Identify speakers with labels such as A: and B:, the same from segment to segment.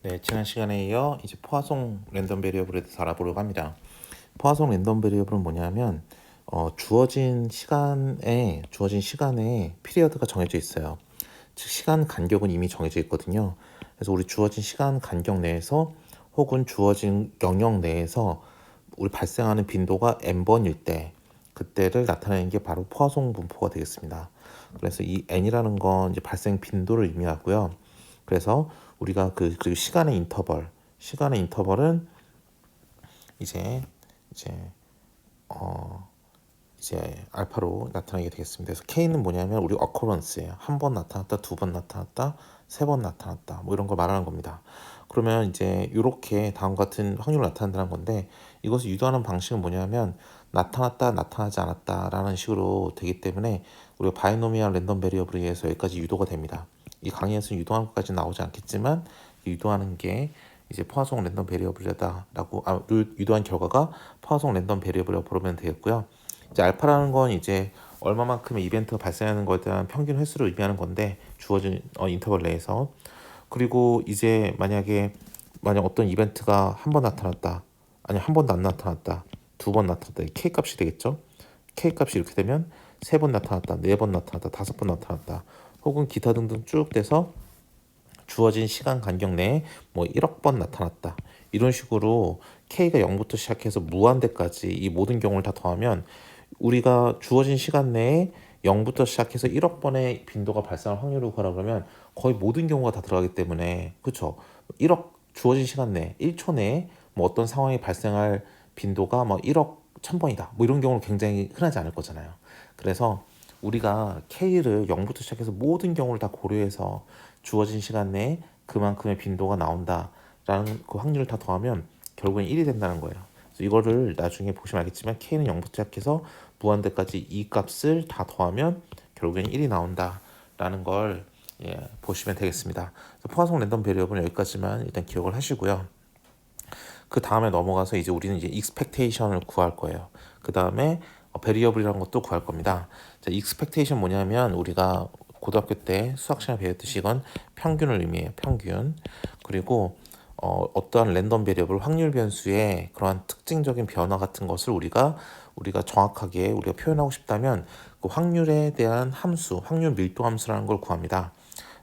A: 네, 지난 시간에 이어 이제 포화송 랜덤 베리어블에 대해서 알아보려고 합니다. 포화송 랜덤 베리어블은 뭐냐면 주어진 시간에 피리어드가 정해져 있어요. 즉 시간 간격은 이미 정해져 있거든요. 그래서 우리 주어진 시간 간격 내에서 혹은 주어진 영역 내에서 우리 발생하는 빈도가 n번일 때 그때를 나타내는 게 바로 포화송 분포가 되겠습니다. 그래서 이 n이라는 건 이제 발생 빈도를 의미하고요. 그래서 우리가 그 시간의 인터벌은 이제 이제 어 이제 알파로 나타나게 되겠습니다. 그래서 K는 뭐냐면 우리 occurrence예요. 한 번 나타났다, 두 번 나타났다, 세 번 나타났다, 뭐 이런 걸 말하는 겁니다. 그러면 이제 이렇게 다음과 같은 확률로 나타난다는 건데 이것을 유도하는 방식은 뭐냐면 나타났다, 나타나지 않았다라는 식으로 되기 때문에 우리가 바이노미얼 랜덤 베리어블에 의해서 여기까지 유도가 됩니다. 이 강의에서는 유도하는 것까지 나오지 않겠지만 유도하는 게 이제 포화송 랜덤 베리어블이다라고 유도한 결과가 포화송 랜덤 베리어블이라고 부르면 되겠고요. 이제 알파라는 건 이제 얼마만큼의 이벤트가 발생하는 것에 대한 평균 횟수를 의미하는 건데 주어진 인터벌 내에서 그리고 이제 만약 어떤 이벤트가 한 번 나타났다 아니 한 번도 안 나타났다 두 번 나타났다 K 값이 되겠죠. K 값이 이렇게 되면 세 번 나타났다 네 번 나타났다 다섯 번 나타났다 혹은 기타 등등 쭉 돼서 주어진 시간 간격 내에 뭐 1억 번 나타났다 이런 식으로 K가 0부터 시작해서 무한대까지 이 모든 경우를 다 더하면 우리가 주어진 시간 내에 0부터 시작해서 1억 번의 빈도가 발생할 확률을 구하라 그러면 거의 모든 경우가 다 들어가기 때문에 그렇죠. 1억 주어진 시간 내에 1초 내에 뭐 어떤 상황이 발생할 빈도가 뭐 1억 1000번이다. 뭐 이런 경우는 굉장히 흔하지 않을 거잖아요. 그래서 우리가 K를 0부터 시작해서 모든 경우를 다 고려해서 주어진 시간 내에 그만큼의 빈도가 나온다라는 그 확률을 다 더하면 결국엔 1이 된다는 거예요. 그래서 이거를 나중에 보시면 알겠지만 K는 0부터 시작해서 무한대까지 이 값을 다 더하면 결국엔 1이 나온다라는 걸 보시면 되겠습니다. 포화송 랜덤 베리어블은 여기까지만 일단 기억을 하시고요. 그 다음에 넘어가서 이제 우리는 이제 익스펙테이션을 구할 거예요. 그 다음에 베리어블이라는 것도 구할 겁니다. 자, 익스펙테이션 뭐냐면 우리가 고등학교 때 수학 시간에 배웠듯이 이건 평균을 의미해요. 평균. 그리고 어떠한 랜덤 베리어블 확률 변수의 그러한 특징적인 변화 같은 것을 우리가 정확하게 우리가 표현하고 싶다면 그 확률에 대한 함수, 확률 밀도 함수라는 걸 구합니다.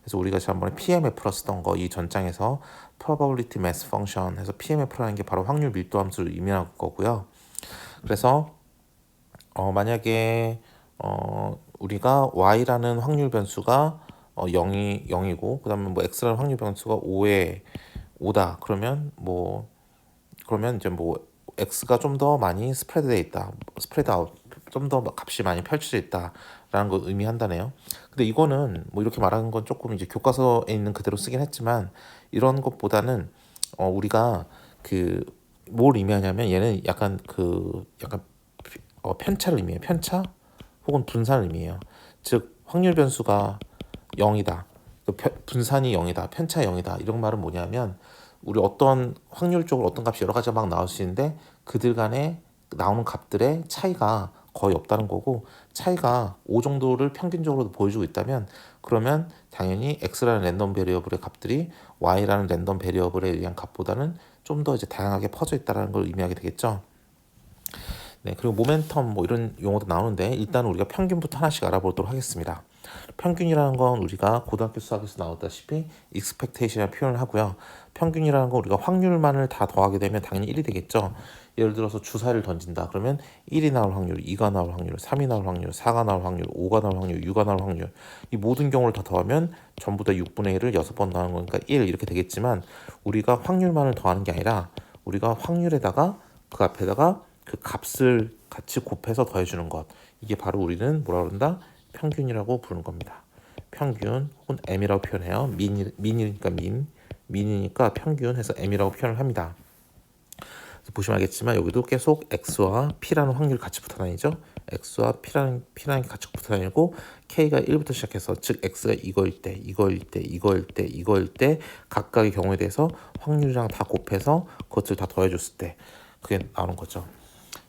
A: 그래서 우리가 지난번에 PMF로 쓰던 거 이 전장에서 Probability Mass Function 해서 PMF라는 게 바로 확률 밀도 함수를 의미하는 거고요. 그래서 만약에 우리가 y라는 확률 변수가 0이고 그다음에 뭐 x라는 확률 변수가 5다. 그러면 이제 뭐 x가 좀 더 많이 스프레드 돼 있다. 스프레드 아웃 좀 더 값이 많이 펼쳐져 있다라는 걸 의미한다네요. 근데 이거는 뭐 이렇게 말하는 건 조금 이제 교과서에 있는 그대로 쓰긴 했지만 이런 것보다는 우리가 그 뭘 의미하냐면 얘는 약간 편차를 의미해요. 편차 혹은 분산을 의미해요. 즉 확률 변수가 0이다. 분산이 0이다. 편차 0이다. 이런 말은 뭐냐면 우리 어떤 확률적으로 어떤 값이 여러 가지가 막 나올 수 있는데 그들 간에 나오는 값들의 차이가 거의 없다는 거고 차이가 5 정도를 평균적으로 보여주고 있다면 그러면 당연히 x라는 랜덤 베리어블의 값들이 y라는 랜덤 베리어블에 의한 값보다는 좀 더 이제 다양하게 퍼져 있다는 걸 의미하게 되겠죠. 네, 그리고 모멘텀 뭐 이런 용어도 나오는데 일단 우리가 평균부터 하나씩 알아보도록 하겠습니다. 평균이라는 건 우리가 고등학교 수학에서 나왔다시피 expectation이라는 표현을 하고요. 평균이라는 건 우리가 확률만을 다 더하게 되면 당연히 1이 되겠죠. 예를 들어서 주사위를 던진다. 그러면 1이 나올 확률, 2가 나올 확률, 3이 나올 확률, 4가 나올 확률, 5가 나올 확률, 6가 나올 확률. 이 모든 경우를 다 더하면 전부 다 6분의 1을 6번 나오는 거니까 1 이렇게 되겠지만 우리가 확률만을 더하는 게 아니라 우리가 확률에다가 그 앞에다가 그 값을 같이 곱해서 더해주는 것. 이게 바로 우리는 뭐라 그런다? 평균이라고 부르는 겁니다. 평균 혹은 M이라고 표현해요. 민이니까 민이니까 평균 해서 M이라고 표현을 합니다. 보시면 알겠지만 여기도 계속 X와 P라는 확률이 같이 붙어 다니죠. X와 P라는 게 같이 붙어 다니고 K가 1부터 시작해서 즉 X가 이거일 때 각각의 경우에 대해서 확률이랑 다 곱해서 그것을 다 더해줬을 때 그게 나오는 거죠.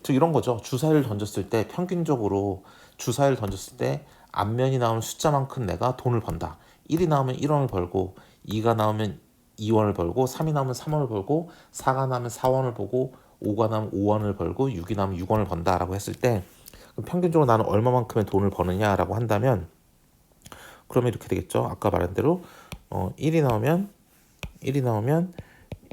A: 즉 이런 거죠. 주사위를 던졌을 때 평균적으로 주사위를 던졌을 때 앞면이 나오는 숫자만큼 내가 돈을 번다. 1이 나오면 1원을 벌고 2가 나오면 2원을 벌고 3이 나오면 3원을 벌고 4가 나오면 4원을 보고 5가 나오면 5원을 벌고 6이 나오면 6원을 번다라고 했을 때 그럼 평균적으로 나는 얼마만큼의 돈을 버느냐라고 한다면 그러면 이렇게 되겠죠. 아까 말한 대로 1이 나오면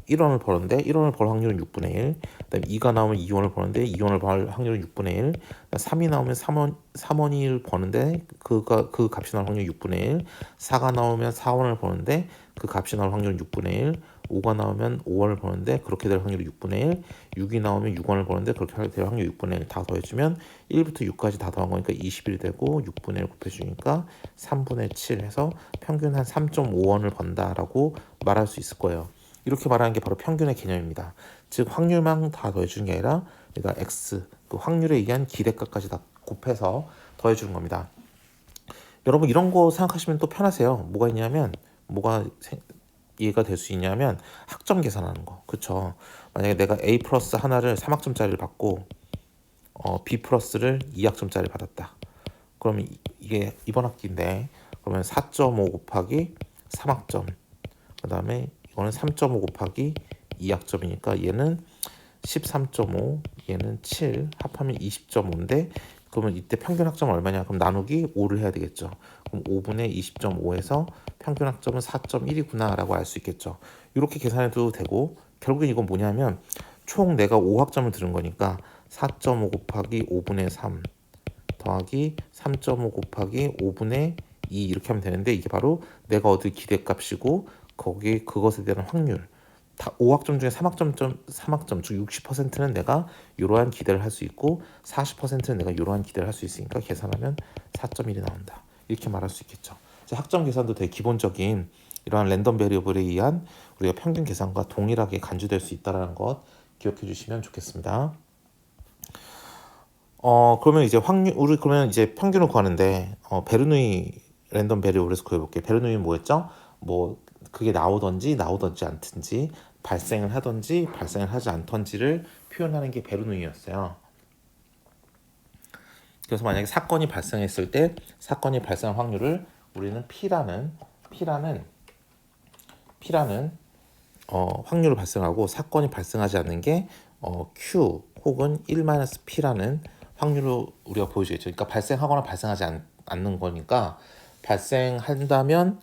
A: 1원을 버는데 1원을 벌 확률은 6분의 1. 그다음에 2가 나오면 2원을 버는데 2원을 벌 확률은 6분의 1. 3이 나오면 3원을 버는데 그 값이 나올 확률이 6분의 1. 4가 나오면 4원을 버는데 그 값이 나올 확률은 6분의 1. 5가 나오면 5원을 버는데 그렇게 될 확률이 6분의 1. 6이 나오면 6원을 버는데 그렇게 될 확률이 6분의 1. 다 더해주면 1부터 6까지 다 더한 거니까 21이 되고 6분의 1 곱해주니까 3분의 7 해서 평균 한 3.5원을 번다라고 말할 수 있을 거예요. 이렇게 말하는 게 바로 평균의 개념입니다. 즉 확률만 다 더해주는 게 아니라 그러니까 x 그 확률에 의한 기대값까지 다 곱해서 더해주는 겁니다. 여러분 이런 거 생각하시면 또 편하세요. 뭐가 있냐면 뭐가 이해가 될 수 있냐면 학점 계산하는 거. 그쵸? 만약에 내가 A 플러스 하나를 3학점짜리를 받고 B 플러스를 2학점짜리 받았다. 그러면 이게 이번 학기인데 그러면 4.5 곱하기 3학점 그 다음에 이거는 3.5 곱하기 2학점이니까 얘는 13.5 얘는 7 합하면 20.5인데 그러면 이때 평균 학점은 얼마냐? 그럼 나누기 5를 해야 되겠죠. 그럼 5분의 20.5에서 평균 학점은 4.1이구나 라고 알 수 있겠죠. 이렇게 계산해도 되고 결국엔 이건 뭐냐면 총 내가 5학점을 들은 거니까 4.5 곱하기 5분의 3 더하기 3.5 곱하기 5분의 2 이렇게 하면 되는데 이게 바로 내가 얻을 기대값이고 거기 그것에 대한 확률 다 5학점 중에 3학점 즉 60%는 내가 이러한 기대를 할 수 있고 40%는 내가 이러한 기대를 할 수 있으니까 계산하면 4.1이 나온다. 이렇게 말할 수 있겠죠. 학점 계산도 되게 기본적인 이러한 랜덤 베리어블에 의한 우리가 평균 계산과 동일하게 간주될 수 있다는 것 기억해 주시면 좋겠습니다. 그러면 이제 우리 그러면 이제 평균을 구하는데 베르누이 랜덤 베리어블에서 구해볼게요. 베르누이는 뭐였죠? 뭐 그게 나오든지 않든지 발생을 하든지 발생을 하지 않던지를 표현하는 게 베르누이였어요. 그래서 만약에 사건이 발생했을 때 사건이 발생할 확률을 우리는 P라는 확률을 발생하고 사건이 발생하지 않는 게 Q 혹은 1-P라는 확률로 우리가 보여주겠죠. 그러니까 발생하거나 발생하지 않는 거니까 발생한다면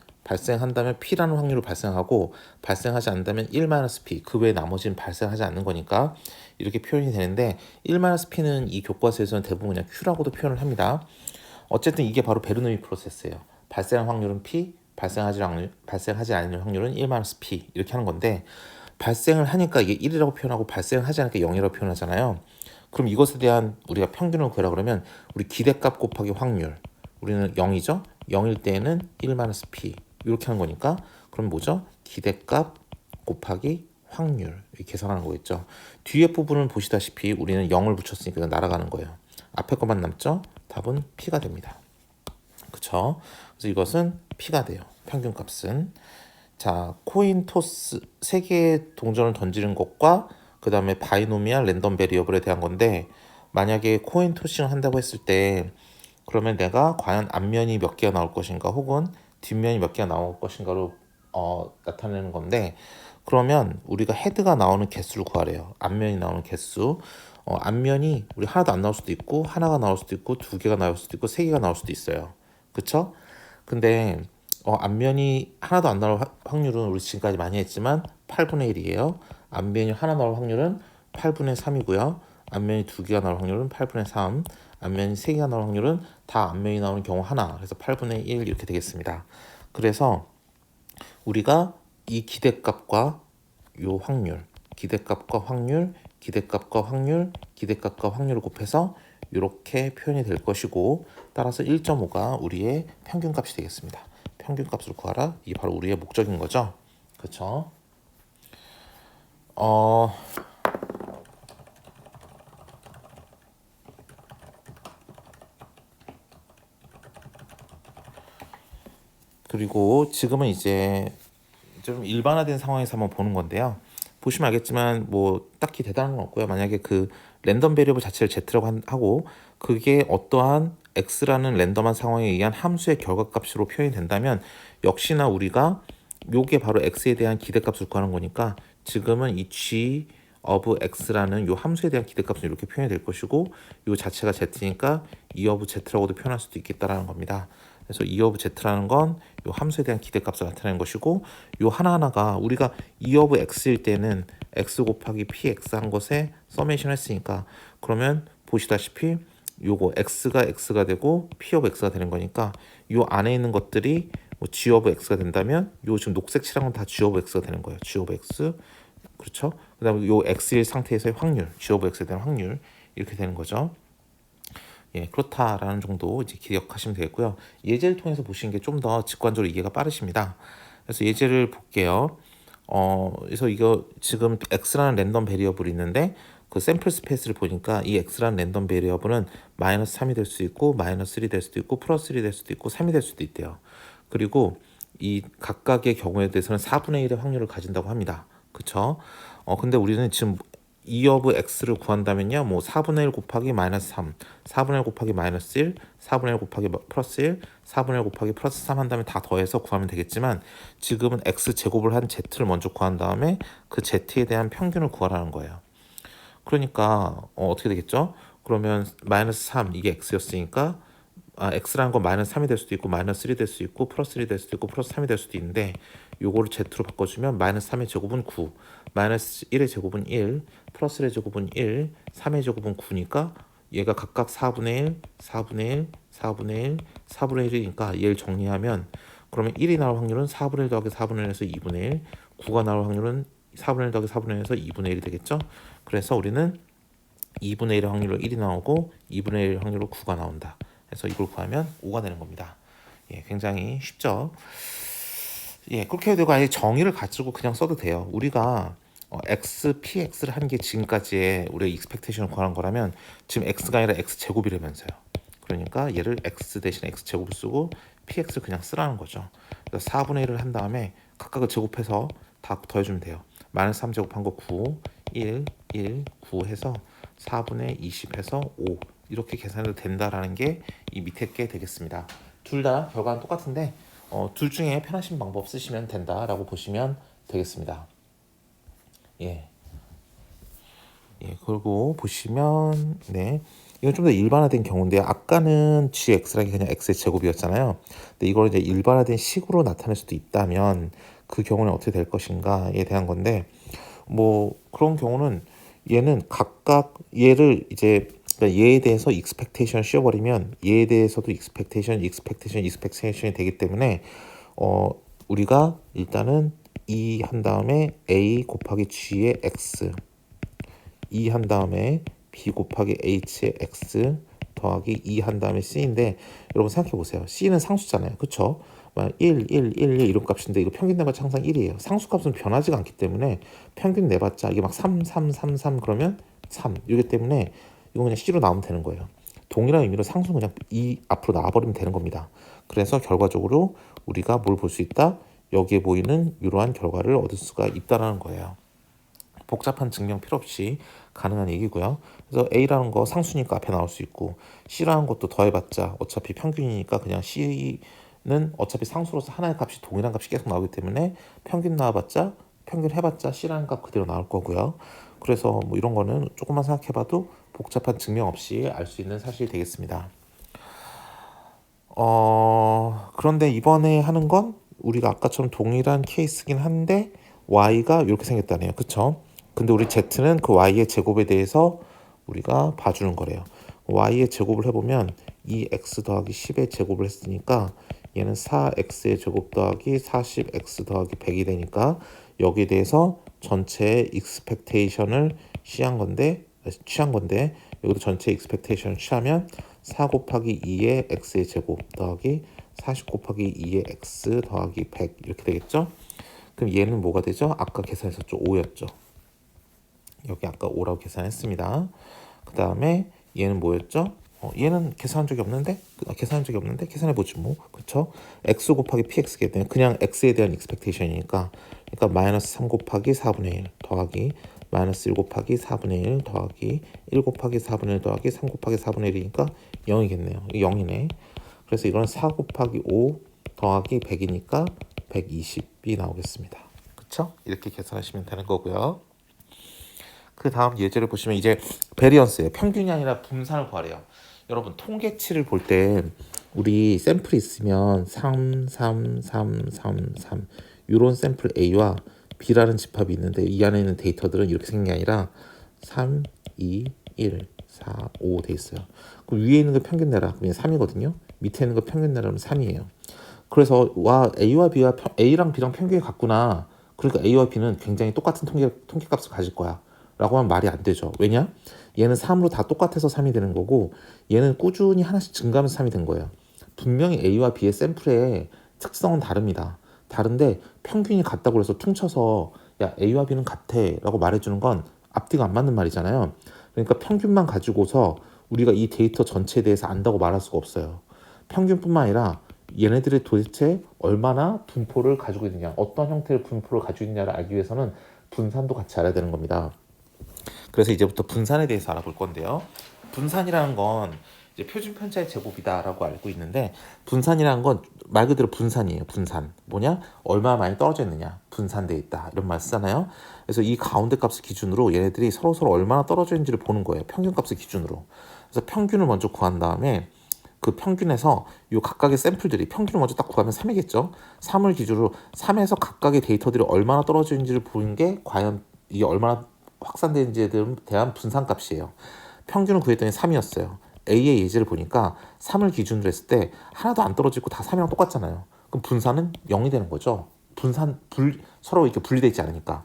A: P라는 확률을 발생하고 발생하지 않는다면 1-P 그 외에 나머지는 발생하지 않는 거니까 이렇게 표현이 되는데 1-P는 이 교과서에서는 대부분 그냥 Q라고도 표현을 합니다. 어쨌든 이게 바로 베르누이 프로세스예요. 발생할 확률은 P, 발생하지 않는 확률은 1-P 이렇게 하는 건데 발생을 하니까 이게 1이라고 표현하고 발생을 하지 않으니까 0이라고 표현하잖아요. 그럼 이것에 대한 우리가 평균을 구하라 그러면 우리 기대값 곱하기 확률 우리는 0이죠. 0일 때에는 1-P 이렇게 하는 거니까 그럼 뭐죠? 기대값 곱하기 확률 이렇게 계산하는 거겠죠. 뒤에 부분은 보시다시피 우리는 0을 붙였으니까 날아가는 거예요. 앞에 것만 남죠? 답은 P가 됩니다. 그쵸? 그래서 이것은 P가 돼요. 평균값은. 자, 코인 토스 3개의 동전을 던지는 것과 그 다음에 바이노미얼 랜덤 베리어블에 대한 건데 만약에 코인 토싱을 한다고 했을 때 그러면 내가 과연 앞면이 몇 개가 나올 것인가 혹은 뒷면이 몇 개가 나올 것인가로 나타내는 건데 그러면 우리가 헤드가 나오는 개수를 구하래요. 앞면이 나오는 개수. 앞면이 우리 하나도 안 나올 수도 있고 하나가 나올 수도 있고 2개가 나올 수도 있고 3개가 나올 수도 있어요. 그쵸? 근데 앞면이 하나도 안 나올 확률은 우리 지금까지 많이 했지만 8분의 1이에요. 앞면이 하나 나올 확률은 8분의 3이고요. 앞면이 2개가 나올 확률은 8분의 3. 앞면이 3개가 나올 확률은 다 앞면이 나오는 경우 하나. 그래서 8분의 1 이렇게 되겠습니다. 그래서 우리가 이 기대값과 요 확률, 기대값과 확률을 곱해서 이렇게 표현이 될 것이고 따라서 1.5가 우리의 평균값이 되겠습니다. 평균값을 구하라. 이게 바로 우리의 목적인 거죠. 그렇죠? 그리고 지금은 이제 좀 일반화된 상황에서 한번 보는 건데요. 보시면 알겠지만 뭐 딱히 대단한 건 없고요. 만약에 그 랜덤 베리어블 자체를 Z라고 하고 그게 어떠한 X라는 랜덤한 상황에 의한 함수의 결과값으로 표현이 된다면 역시나 우리가 요게 바로 x에 대한 기대값을 구하는 거니까 지금은 이 g of x라는 요 함수에 대한 기대값은 이렇게 표현이 될 것이고 요 자체가 z니까 e of z라고도 표현할 수도 있겠다라는 겁니다. 그래서 e of z라는 건 요 함수에 대한 기대값을 나타내는 것이고 요 하나하나가 우리가 e of x일 때는 x 곱하기 px 한 것에 서메이션 했으니까 그러면 보시다시피 요거 x가 되고 p of x가 되는 거니까 요 안에 있는 것들이 뭐 g of x가 된다면 요 지금 녹색 칠한 건 다 g of x가 되는 거예요. g of x 그렇죠? 그다음에 요 x일 상태에서의 확률, g of x에 대한 확률 이렇게 되는 거죠. 예, 그렇다라는 정도 이제 기억하시면 되겠고요. 예제를 통해서 보시는 게 좀 더 직관적으로 이해가 빠르십니다. 그래서 예제를 볼게요. 그래서 이거 지금 x라는 랜덤 베리어블이 있는데 그 샘플 스페이스를 보니까 이 x라는 랜덤 베리어블은 마이너스 3이 될 수 있고 마이너스 3이 될 수도 있고 플러스 3이 될 수도 있고 3이 될 수도 있대요. 그리고 이 각각의 경우에 대해서는 4분의 1의 확률을 가진다고 합니다. 그쵸? 근데 우리는 지금 e of x를 구한다면요. 뭐 4분의 1 곱하기 마이너스 3, 4분의 1 곱하기 마이너스 1, 4분의 1 곱하기 플러스 1, 4분의 1 곱하기 플러스 3 한 다음에 다 더해서 구하면 되겠지만 지금은 x 제곱을 한 z를 먼저 구한 다음에 그 z에 대한 평균을 구하라는 거예요. 그러니까 어떻게 되겠죠? 그러면 마이너스 3 이게 x였으니까 x라는 건 마이너스 3이 될 수도 있고 마이너스 3이 될 수 있고 플러스 3이 될 수도 있고 플러스 3이 될 수도 있는데 요거를 z로 바꿔주면 마이너스 3의 제곱은 9 마이너스 1의 제곱은 1 플러스 1의 제곱은 1 3의 제곱은 9니까 얘가 각각 4분의 1 4분의 1 4분의 1 4분의 1이니까 얘를 정리하면 그러면 1이 나올 확률은 4분의 1 더하기 4분의 1에서 2분의 1 9가 나올 확률은 4분의 1 더하기 4분의 1에서 2분의 1이 되겠죠. 그래서 우리는 2분의 1의 확률로 1이 나오고 2분의 1의 확률로 9가 나온다. 그래서 이걸 구하면 5가 되는 겁니다. 예, 굉장히 쉽죠. 예, 그렇게 되고 아예 정의를 가지고 그냥 써도 돼요. 우리가 x, px를 한 게 지금까지의 우리의 익스펙테이션을 구하는 거라면 지금 x가 아니라 x 제곱이라면서요. 그러니까 얘를 x 대신에 x 제곱을 쓰고 px를 그냥 쓰라는 거죠. 그래서 4분의 1을 한 다음에 각각을 제곱해서 다 더해주면 돼요. 마이너스 3 제곱한 거 9, 1, 1, 9 해서 4분의 20 해서 5 이렇게 계산해도 된다라는 게 이 밑에 게 되겠습니다. 둘 다 결과는 똑같은데 둘 중에 편하신 방법 쓰시면 된다라고 보시면 되겠습니다. 예. 예, 그리고 보시면 네. 이건 좀 더 일반화된 경우인데요. 아까는 gx라는 게 그냥 x의 제곱이었잖아요. 근데 이걸 이제 일반화된 식으로 나타낼 수도 있다면 그 경우는 어떻게 될 것인가에 대한 건데 뭐 그런 경우는 얘는 각각 얘를 이제 그러니까 얘에 대해서 익스펙테이션을 씌워버리면 얘에 대해서도 익스펙테이션이 되기 때문에 우리가 일단은 E 한 다음에 A 곱하기 G의 X E 한 다음에 B 곱하기 H의 X 더하기 E 한 다음에 C인데 여러분 생각해 보세요. C는 상수잖아요. 그쵸? 1, 1, 1, 1 이런 값인데 이거 평균 내봤자 항상 1이에요. 상수값은 변하지가 않기 때문에 평균 내봤자 이게 막 3, 3, 3, 3 그러면 3 이기 때문에 이거 그냥 C로 나오면 되는 거예요. 동일한 의미로 상수는 그냥 2 앞으로 나와버리면 되는 겁니다. 그래서 결과적으로 우리가 뭘 볼 수 있다? 여기에 보이는 이러한 결과를 얻을 수가 있다는 거예요. 복잡한 증명 필요 없이 가능한 얘기고요. 그래서 A라는 거 상수니까 앞에 나올 수 있고 C라는 것도 더해봤자 어차피 평균이니까 그냥 C는 어차피 상수로서 하나의 값이 동일한 값이 계속 나오기 때문에 평균 나와봤자 평균 해봤자 C라는 값 그대로 나올 거고요. 그래서 뭐 이런 거는 조금만 생각해봐도 복잡한 증명 없이 알 수 있는 사실이 되겠습니다. 그런데 이번에 하는 건 우리가 아까처럼 동일한 케이스긴 한데 y가 이렇게 생겼다네요. 그쵸? 근데 우리 z는 그 y의 제곱에 대해서 우리가 봐주는 거래요. y의 제곱을 해보면 2x 더하기 10의 제곱을 했으니까 얘는 4x의 제곱 더하기 40x 더하기 100이 되니까 여기에 대해서 전체의 익스펙테이션을 취한 건데 여기도 전체 익스펙테이션을 취하면 4 곱하기 2의 x의 제곱 더하기 40 곱하기 2의 x 더하기 100 이렇게 되겠죠? 그럼 얘는 뭐가 되죠? 아까 계산했었죠? 5였죠. 여기 아까 5라고 계산했습니다. 그 다음에 얘는 뭐였죠? 얘는 계산한 적이 없는데? 계산해보지 뭐. 그쵸? x 곱하기 px게 되면 그냥 x에 대한 익스펙테이션이니까 그러니까 마이너스 3 곱하기 4분의 1 더하기 마이너스 1 곱하기 4분의 1 더하기 1 곱하기 4분의 1 더하기 3 곱하기 4분의 1이니까 0이겠네요. 0이네. 그래서 이거는 4 곱하기 5 더하기 100이니까 120이 나오겠습니다. 그쵸? 이렇게 계산하시면 되는 거고요. 그 다음 예제를 보시면 이제 베리언스예요. 평균이 아니라 분산을 구하래요. 여러분 통계치를 볼 때 우리 샘플이 있으면 3, 3, 3, 3, 3 이런 샘플 A와 B라는 집합이 있는데 이 안에 있는 데이터들은 이렇게 생긴 게 아니라 3, 2, 1, 4, 5 돼 있어요. 그럼 위에 있는 거 평균 내라. 그러면 3이거든요. 밑에 있는 거 평균 내라면 3이에요. 그래서 와 A와 B와 A랑 B랑 평균이 같구나. 그러니까 A와 B는 굉장히 똑같은 통계값을 가질 거야. 라고 하면 말이 안 되죠. 왜냐? 얘는 3으로 다 똑같아서 3이 되는 거고 얘는 꾸준히 하나씩 증가하면서 3이 된 거예요. 분명히 A와 B의 샘플의 특성은 다릅니다. 다른데 평균이 같다고 해서 퉁쳐서 야 A와 B는 같아 라고 말해주는 건 앞뒤가 안 맞는 말이잖아요. 그러니까 평균만 가지고서 우리가 이 데이터 전체에 대해서 안다고 말할 수가 없어요. 평균뿐만 아니라 얘네들이 도대체 얼마나 분포를 가지고 있느냐, 어떤 형태의 분포를 가지고 있느냐를 알기 위해서는 분산도 같이 알아야 되는 겁니다. 그래서 이제부터 분산에 대해서 알아볼 건데요. 분산이라는 건 이제 표준 편차의 제곱이다라고 알고 있는데 분산이라는 건 말 그대로 분산이에요. 분산. 뭐냐? 얼마나 많이 떨어져 있느냐. 분산돼 있다. 이런 말 쓰잖아요. 그래서 이 가운데 값을 기준으로 얘네들이 서로 얼마나 떨어져 있는지를 보는 거예요. 평균 값을 기준으로. 그래서 평균을 먼저 구한 다음에 그 평균에서 이 각각의 샘플들이 평균을 먼저 딱 구하면 3이겠죠. 3을 기준으로 3에서 각각의 데이터들이 얼마나 떨어져 있는지를 보는 게 과연 이게 얼마나 확산되는지에 대한 분산값이에요. 평균을 구했더니 3이었어요. A의 예제를 보니까 3을 기준으로 했을 때 하나도 안 떨어지고 다 3이랑 똑같잖아요. 그럼 분산은 0이 되는 거죠. 서로 이렇게 분리되어 있지 않으니까.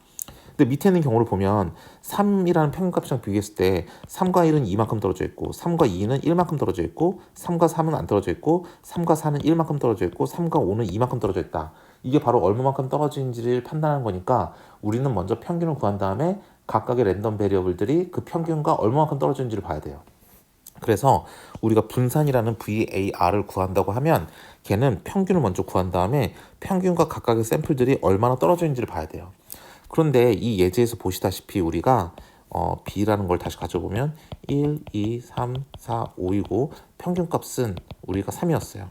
A: 근데 밑에 있는 경우를 보면 3이라는 평균값이랑 비교했을 때 3과 1은 2만큼 떨어져 있고 3과 2는 1만큼 떨어져 있고 3과 3은 안 떨어져 있고 3과 4는 1만큼 떨어져 있고 3과 5는 2만큼 떨어져 있다. 이게 바로 얼마만큼 떨어지는지를 판단하는 거니까 우리는 먼저 평균을 구한 다음에 각각의 랜덤 베리어블들이 그 평균과 얼마만큼 떨어지는지를 봐야 돼요. 그래서 우리가 분산이라는 VAR을 구한다고 하면 걔는 평균을 먼저 구한 다음에 평균과 각각의 샘플들이 얼마나 떨어져 있는지를 봐야 돼요. 그런데 이 예제에서 보시다시피 우리가 B라는 걸 다시 가져보면 1, 2, 3, 4, 5이고 평균값은 우리가 3이었어요.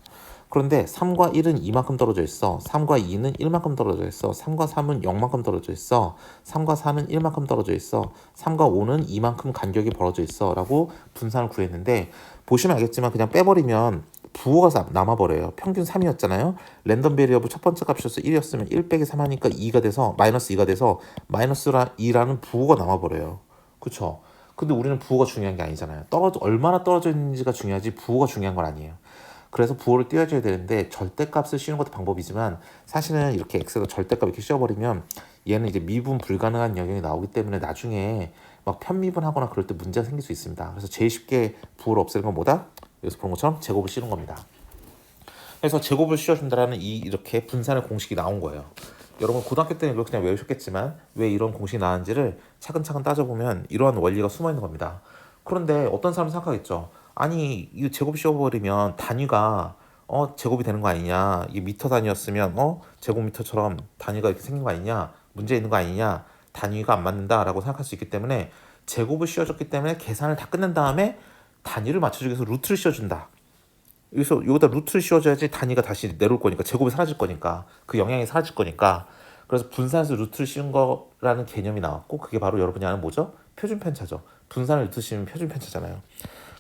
A: 그런데 3과 1은 2만큼 떨어져 있어. 3과 2는 1만큼 떨어져 있어. 3과 3은 0만큼 떨어져 있어. 3과 4는 1만큼 떨어져 있어. 3과 5는 2만큼 간격이 벌어져 있어. 라고 분산을 구했는데 보시면 알겠지만 그냥 빼버리면 부호가 남아버려요. 평균 3이었잖아요. 랜덤 베리어블 첫 번째 값이어서 1이었으면 1 빼기 3 하니까 2가 돼서 마이너스 2가 돼서 마이너스 2라는 부호가 남아버려요. 그쵸? 근데 우리는 부호가 중요한 게 아니잖아요. 얼마나 떨어져 있는지가 중요하지 부호가 중요한 건 아니에요. 그래서 부호를 띄워줘야 되는데 절대값을 씌우는 것도 방법이지만 사실은 이렇게 x가 절대값 이렇게 씌워버리면 얘는 이제 미분 불가능한 영역이 나오기 때문에 나중에 막 편미분하거나 그럴 때 문제가 생길 수 있습니다. 그래서 제일 쉽게 부호를 없애는 건 뭐다? 여기서 본 것처럼 제곱을 씌우는 겁니다. 그래서 제곱을 씌워준다라는 이렇게 분산의 공식이 나온 거예요. 여러분 고등학교 때는 이걸 그냥 외우셨겠지만 왜 이런 공식이 나왔는지를 차근차근 따져보면 이러한 원리가 숨어있는 겁니다. 그런데 어떤 사람은 생각하겠죠. 아니 이 제곱 씌워버리면 단위가 제곱이 되는 거 아니냐. 이게 미터 단위였으면 제곱미터처럼 단위가 이렇게 생긴 거 아니냐. 문제 있는 거 아니냐. 단위가 안 맞는다라고 생각할 수 있기 때문에 제곱을 씌워줬기 때문에 계산을 다 끝낸 다음에 단위를 맞춰주기 위해서 루트를 씌워준다. 여기서 여기다 루트를 씌워줘야지 단위가 다시 내려올 거니까 제곱이 사라질 거니까 그 영향이 사라질 거니까 그래서 분산에서 루트를 씌운 거라는 개념이 나왔고 그게 바로 여러분이 아는 뭐죠? 표준 편차죠. 분산을 루트 씌우면 표준 편차잖아요.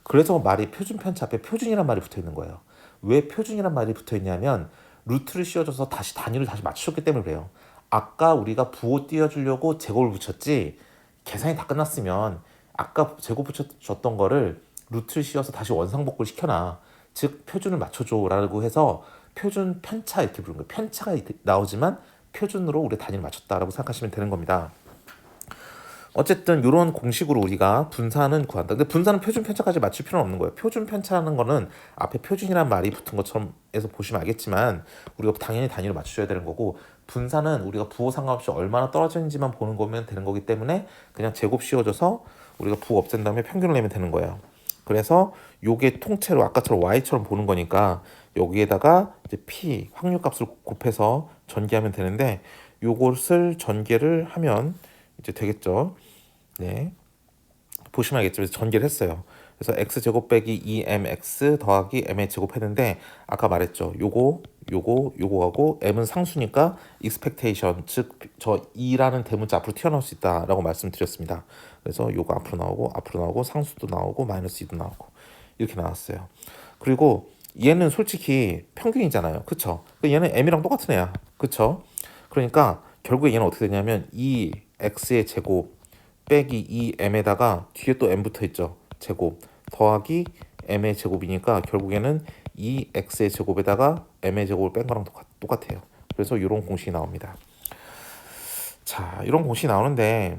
A: 그래서 말이 표준 편차 앞에 표준이란 말이 붙어 있는 거예요. 왜 표준이란 말이 붙어 있냐면 루트를 씌워줘서 다시 단위를 다시 맞추셨기 때문에 그래요. 아까 우리가 부호 띄워주려고 제곱을 붙였지 계산이 다 끝났으면 아까 제곱 붙여줬던 거를 루트를 씌워서 다시 원상복구를 시켜놔. 즉 표준을 맞춰줘라고 해서 표준 편차 이렇게 부르는 거예요. 편차가 나오지만 표준으로 우리 단위를 맞췄다라고 생각하시면 되는 겁니다. 어쨌든 이런 공식으로 우리가 분산은 구한다. 근데 분산은 표준 편차까지 맞출 필요는 없는 거예요. 표준 편차라는 거는 앞에 표준이라는 말이 붙은 것처럼 해서 보시면 알겠지만 우리가 당연히 단위를 맞춰줘야 되는 거고 분산은 우리가 부호 상관없이 얼마나 떨어지는지만 보는 거면 되는 거기 때문에 그냥 제곱 씌워줘서 우리가 부호 없앤 다음에 평균을 내면 되는 거예요. 그래서 요게 통째로 아까처럼 y처럼 보는 거니까 여기에다가 이제 p 확률값을 곱해서 전개하면 되는데 요것을 전개를 하면 이제 되겠죠. 네. 보시면 알겠지만 전개를 했어요. 그래서 x제곱 빼기 2mx 더하기 m의 제곱 했는데 아까 말했죠. 요거하고 m은 상수니까 expectation, 즉 저 2라는 대문자 앞으로 튀어나올 수 있다라고 말씀드렸습니다. 그래서 요거 앞으로 나오고 상수도 나오고 마이너스 2도 나오고 이렇게 나왔어요. 그리고 얘는 솔직히 평균이잖아요. 그쵸? 얘는 m이랑 똑같은 애야. 그쵸? 그러니까 결국에 얘는 어떻게 되냐면 2x의 제곱 빼기 2m에다가 뒤에 또 m 붙어 있죠. 제곱 더하기 m의 제곱이니까 결국에는 2x의 제곱에다가 m의 제곱을 뺀 거랑 똑같아요. 그래서 이런 공식이 나옵니다. 자, 이런 공식이 나오는데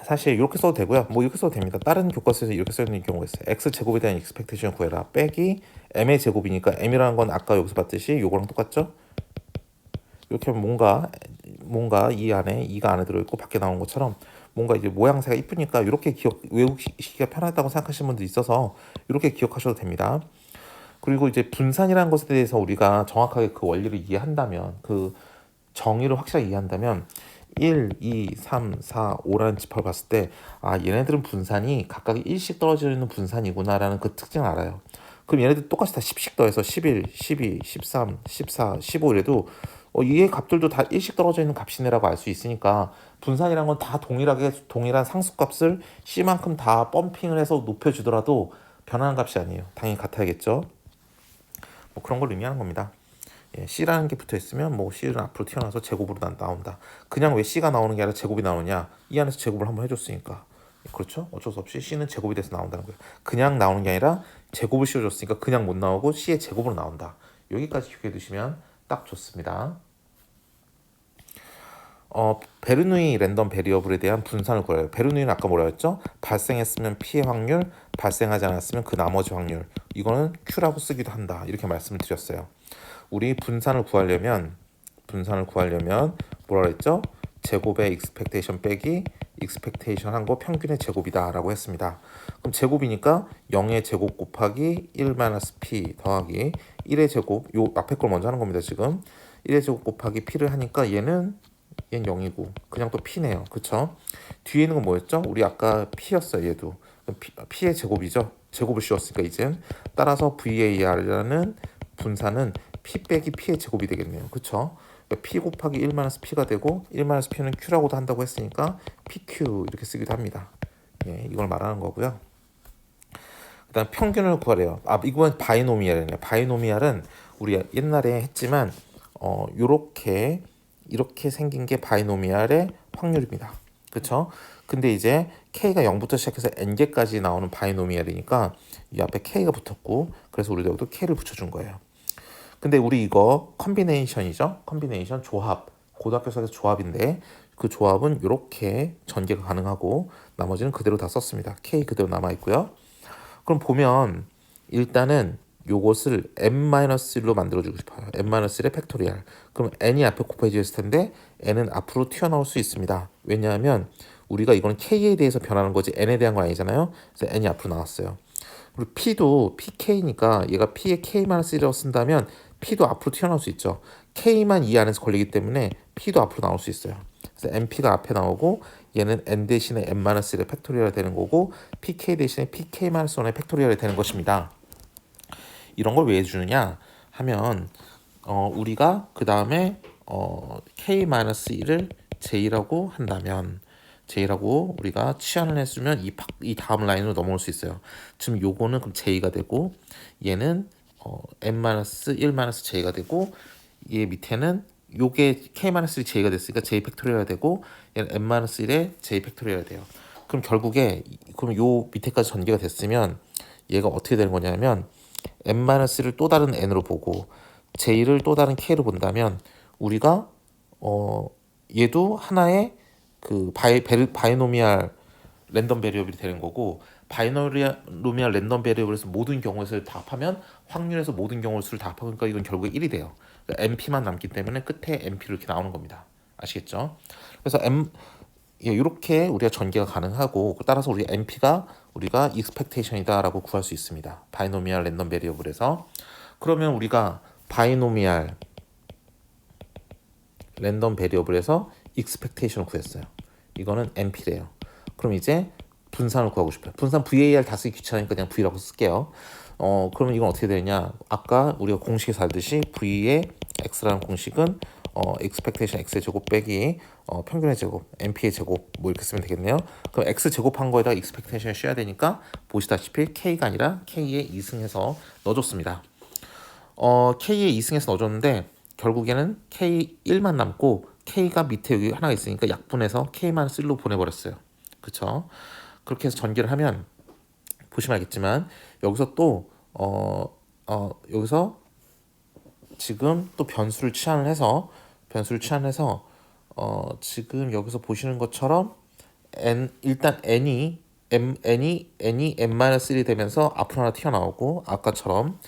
A: 사실 이렇게 써도 되고요. 뭐 이렇게 써도 됩니다. 다른 교과서에서 이렇게 써 있는 경우가 있어요. x 제곱에 대한 익스펙테이션 구해라 빼기 m의 제곱이니까 m이라는 건 아까 여기서 봤듯이 요거랑 똑같죠? 이렇게 하면 뭔가 이 안에 2가 안에 들어있고 밖에 나오는 것처럼 뭔가 이제 모양새가 이쁘니까 이렇게 외우기가 편하다고 생각하시는 분도 있어서 이렇게 기억하셔도 됩니다. 그리고 이제 분산이라는 것에 대해서 우리가 정확하게 그 원리를 이해한다면, 그 정의를 확실하게 이해한다면 1, 2, 3, 4, 5라는 지표를 봤을 때 얘네들은 분산이 각각 1씩 떨어져 있는 분산이구나라는 그 특징을 알아요. 그럼 얘네들 똑같이 다 10씩 더해서 11, 12, 13, 14, 15 이래도 이게 값들도 다 1씩 떨어져 있는 값이네라고 알 수 있으니까 분산이란 건 다 동일한 상수값을 C만큼 다 펌핑을 해서 높여주더라도 변하는 값이 아니에요. 당연히 같아야겠죠. 뭐 그런 걸 의미하는 겁니다. C라는 게 붙어 있으면 뭐 C는 앞으로 튀어나와서 제곱으로 나온다. 그냥 왜 C가 나오는 게 아니라 제곱이 나오느냐? 이 안에서 제곱을 한번 해줬으니까. 그렇죠? 어쩔 수 없이 C는 제곱이 돼서 나온다는 거예요. 그냥 나오는 게 아니라 제곱을 씌워줬으니까 그냥 못 나오고 C의 제곱으로 나온다. 여기까지 기억해 두시면 딱 좋습니다. 베르누이 랜덤 베리어블에 대한 분산을 구해요. 베르누이는 아까 뭐라 했죠? 발생했으면 P의 확률, 발생하지 않았으면 그 나머지 확률. 이거는 Q라고 쓰기도 한다. 이렇게 말씀을 드렸어요. 우리 분산을 구하려면 뭐라 그랬죠? 제곱의 expectation 빼기 expectation 한 거 평균의 제곱이다라고 했습니다. 그럼 제곱이니까 0의 제곱 곱하기 1-p 더하기 1의 제곱, 요 앞에 걸 먼저 하는 겁니다. 지금 1의 제곱 곱하기 p를 하니까 얘는 0이고 그냥 또 p네요. 그쵸? 뒤에 있는 건 뭐였죠? 우리 아까 p였어요. 얘도 p의 제곱이죠. 제곱을 씌웠으니까 이젠 따라서 VAR이라는 분산은 p 빼기 p의 제곱이 되겠네요. 그쵸? 그러니까 p 곱하기 1-p가 되고 1-p는 q라고도 한다고 했으니까 pq 이렇게 쓰기도 합니다. 이걸 말하는 거고요. 그다음 평균을 구하래요. 이건 바이노미알이네요. 바이노미알은 우리 옛날에 했지만 이렇게 생긴 게 바이노미알의 확률입니다. 그렇죠? 근데 이제 k가 0부터 시작해서 n개까지 나오는 바이노미알이니까 이 앞에 k가 붙었고 그래서 우리가 여기도 k를 붙여준 거예요. 근데 우리 이거 컨비네이션이죠? 컨비네이션 조합. 고등학교 수학에서 조합인데 그 조합은 이렇게 전개가 가능하고 나머지는 그대로 다 썼습니다. k 그대로 남아 있고요. 그럼 보면 일단은 요것을 n-1로 만들어주고 싶어요. n-1의 팩토리얼. 그럼 n이 앞에 곱해졌을 텐데 n은 앞으로 튀어나올 수 있습니다. 왜냐하면 우리가 이건 k에 대해서 변하는 거지 n에 대한 건 아니잖아요. 그래서 n이 앞으로 나왔어요. 그리고 p도 pk니까 얘가 p의 k-1이라고 쓴다면 p도 앞으로 튀어나올 수 있죠. k만 이 안에서 걸리기 때문에 p도 앞으로 나올 수 있어요. 그래서 np가 앞에 나오고 얘는 n 대신에 n-1의 팩토리얼이 되는 거고 pk 대신에 pk-1의 팩토리얼이 되는 것입니다. 이런 걸 왜 해주느냐 하면 우리가 그 다음에 k-1을 j라고 한다면 j라고 우리가 치환을 해주면 이 다음 라인으로 넘어올 수 있어요. 지금 요거는 그럼 j가 되고 얘는 n-1-j가 되고 얘 밑에는 요게 k-j가 됐으니까 j 팩토리얼이 되고 얘는 n-1의 j 팩토리얼이 돼요. 그럼 결국에 그럼 요 밑에까지 전개가 됐으면 얘가 어떻게 되는 거냐면 n-를 또 다른 n으로 보고 j를 또 다른 k로 본다면 우리가 얘도 하나의 그 바이노미알 랜덤 베리어블이 되는 거고 바이노미알 랜덤 베리어블에서 모든 경우의 수를 다 합하면 확률에서 모든 경우의 수를 다 합하니까 이건 결국에 1이 돼요. 그러니까 NP만 남기 때문에 끝에 NP로 이렇게 나오는 겁니다. 아시겠죠? 그래서 이렇게 우리가 전개가 가능하고 따라서 우리 NP가 우리가 expectation이다라고 구할 수 있습니다. 바이노미알 랜덤 베리어블에서. 그러면 우리가 바이노미알 랜덤 베리어블에서 expectation을 구했어요. 이거는 NP래요. 그럼 이제 분산을 구하고 싶어요. 분산 VAR 다 쓰기 귀찮으니까 그냥 V라고 쓸게요. 그러면 이건 어떻게 되냐? 아까 우리가 공식에서 알듯이 V의 X라는 공식은 expectation X의 제곱 빼기 평균의 제곱, NP의 제곱 뭐 이렇게 쓰면 되겠네요. 그럼 X 제곱한 거에다가 expectation을 씌워야 되니까 보시다시피 K가 아니라 K에 2승해서 넣어줬습니다. K에 2승해서 넣어줬는데 결국에는 K1만 남고 K가 밑에 여기 하나가 있으니까 약분해서 K만 1로 보내버렸어요. 그쵸? 그렇게 해서 전개를 하면 보시면 알겠지만 여기서 또 여기서 지금 또 변수를 치환을 해서 지금 여기서 보시는 것처럼 일단 n이 n-1이 되면서 앞으로 하나 튀어나오고 아까처럼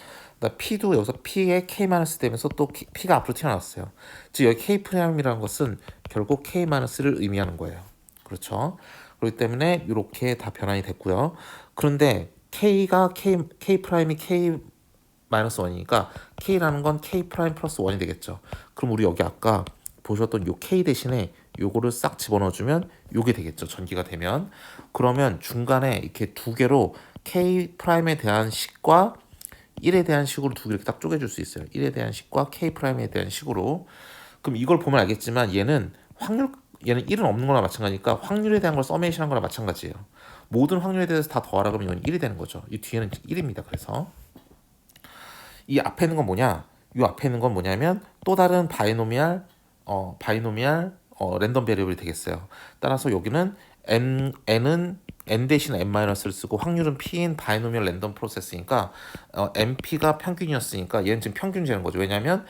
A: P도 여기서 P에 K-1 되면서 또 P가 앞으로 튀어나왔어요. 즉 여기 K''이라는 것은 결국 K-를 의미하는 거예요. 그렇죠? 그렇기 때문에 이렇게 다 변환이 됐고요. 그런데 K가 K'이 K-1이니까 K라는 건 K' 플러스 1이 되겠죠. 그럼 우리 여기 아까 보셨던 요 K 대신에 요거를 싹 집어넣어주면 요게 되겠죠. 전기가 되면. 그러면 중간에 이렇게 두 개로 K'에 대한 식과 1에 대한 식으로 두 개 이렇게 딱 쪼개줄 수 있어요. 1에 대한 식과 K'에 대한 식으로. 그럼 이걸 보면 알겠지만 얘는 1은 없는 거나 마찬가지니까 확률에 대한 걸 서메이션한 거나 마찬가지예요. 모든 확률에 대해서 다 더하라 그러면 이건 1이 되는 거죠. 이 뒤에는 1입니다. 그래서 이 앞에 있는 건 뭐냐? 이 앞에 있는 건 뭐냐면 또 다른 바이노미알 랜덤 베리어블이 되겠어요. 따라서 여기는 n은 n 대신 n-를 쓰고 확률은 p인 바이노미얼 랜덤 프로세스니까 np가 평균이었으니까 얘는 지금 평균제는 거죠. 왜냐하면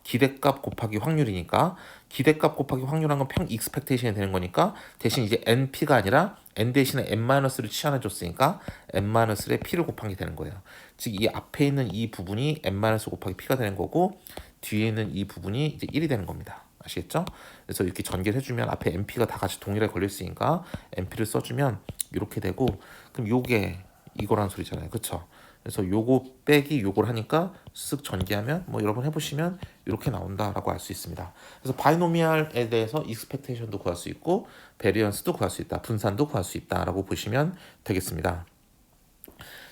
A: 기대값 곱하기 확률이니까 기대값 곱하기 확률한 건 익스펙테이션이 되는 거니까 대신 이제 np가 아니라 n 대신에 n-를 치환해 줬으니까 n-의 p를 곱한 게 되는 거예요. 즉 이 앞에 있는 이 부분이 n- 곱하기 p가 되는 거고 뒤에 있는 이 부분이 이제 1이 되는 겁니다. 아시겠죠? 그래서 이렇게 전개를 해주면 앞에 NP가 다 같이 동일하게 걸려있으니까 NP를 써주면 이렇게 되고 그럼 요게 이거란 소리잖아요. 그쵸? 그래서 요거 빼기 요걸 하니까 쓱 전개하면 뭐 여러분 해보시면 이렇게 나온다라고 알 수 있습니다. 그래서 바이노미알에 대해서 익스펙테이션도 구할 수 있고 베리언스도 구할 수 있다. 분산도 구할 수 있다라고 보시면 되겠습니다.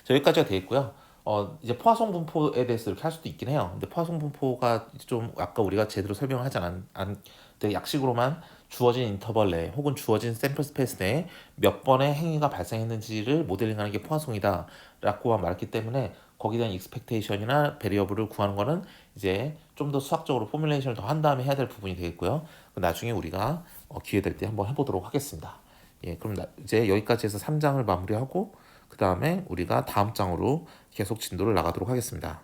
A: 자, 여기까지가 되어 있고요. 이제 포화송 분포에 대해서 이렇게 할 수도 있긴 해요. 근데 포화송 분포가 좀 아까 우리가 제대로 설명하지 되게 약식으로만 주어진 인터벌 내에 혹은 주어진 샘플 스페이스 내에 몇 번의 행위가 발생했는지를 모델링하는 게 포화송이다 라고만 말했기 때문에 거기에 대한 익스펙테이션이나 베리어블을 구하는 거는 이제 좀 더 수학적으로 포뮬레이션을 더 한 다음에 해야 될 부분이 되겠고요. 나중에 우리가 기회 될 때 한번 해보도록 하겠습니다. 예, 그럼 이제 여기까지 해서 3장을 마무리하고 그 다음에 우리가 다음 장으로 계속 진도를 나가도록 하겠습니다.